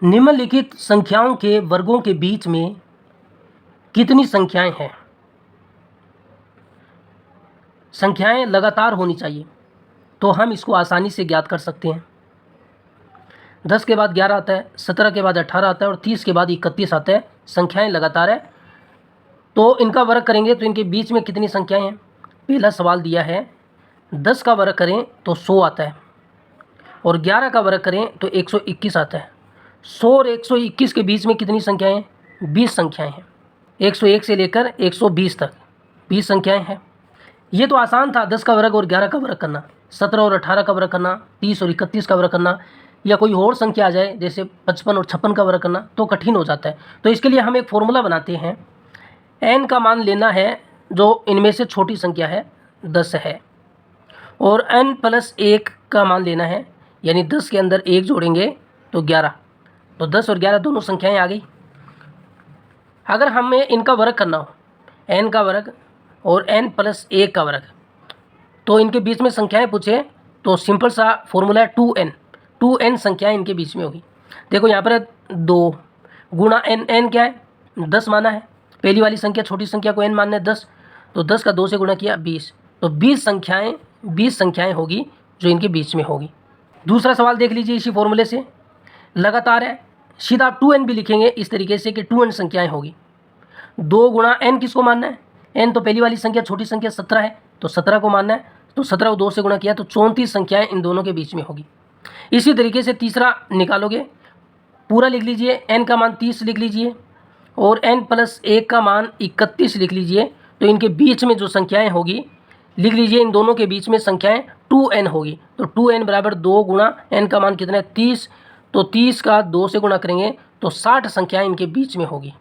निम्नलिखित संख्याओं के वर्गों के बीच में कितनी संख्याएं हैं? संख्याएं लगातार होनी चाहिए, तो हम इसको आसानी से ज्ञात कर सकते हैं। 10 के बाद 11 आता है, 17 के बाद 18 आता है और 30 के बाद 31 आता है। संख्याएं लगातार है, तो इनका वर्ग करेंगे तो इनके बीच में कितनी संख्याएं हैं? पहला सवाल दिया है 10 का वर्ग करें तो 100 आता है और 11 का वर्ग करें तो 121 आता है। 100 और 121 के बीच में कितनी संख्याएं हैं? 20 संख्याएं हैं। 101 से लेकर 120 तक 20 संख्याएं हैं। ये तो आसान था, 10 का वर्ग और 11 का वर्ग करना, 17 और 18 का वर्ग करना, 30 और 31 का वर्ग करना, या कोई और संख्या आ जाए जैसे 55 और 56 का वर्ग करना तो कठिन हो जाता है। तो इसके लिए हम एक फॉर्मूला बनाते हैं। n का मान लेना है जो इनमें से छोटी संख्या है, 10 है, और n + 1 का मान लेना है, यानी 10 के अंदर 1 जोड़ेंगे तो 11। तो 10 और 11 दोनों संख्याएं आ गई। अगर हमें इनका वर्ग करना हो, n का वर्ग और n + 1 का वर्ग, तो इनके बीच में संख्याएं पूछे तो सिंपल सा फॉर्मूला है 2n संख्याएं इनके बीच में होगी। देखो यहाँ पर 2 गुणा n क्या है? 10 माना है। पहली वाली संख्या छोटी संख्या को n मानना है 10, तो 10 का 2 से गुणा किया 20, तो 20 संख्याएं होगी जो इनके बीच में होगी। दूसरा सवाल देख लीजिए इसी फॉर्मूले से, लगातार है, सीधा आप 2n भी लिखेंगे इस तरीके से कि 2n संख्याएं होगी। 2 गुणा n किसको मानना है? n तो पहली वाली संख्या छोटी संख्या 17 है, तो 17 को मानना है, तो 17 को 2 से गुणा किया तो 34 संख्याएं इन दोनों के बीच में होगी। इसी तरीके से तीसरा निकालोगे, पूरा लिख लीजिए, n का मान 30 लिख लीजिए और n + 1 का मान 31 लिख लीजिए, तो इनके बीच में जो संख्याएं होगी लिख लीजिए, इन दोनों के बीच में संख्याएं 2n होगी। तो 2n बराबर 2 गुणा n का मान कितना है? 30, तो 30 का 2 से गुणा करेंगे तो 60 संख्याएं इनके बीच में होगी।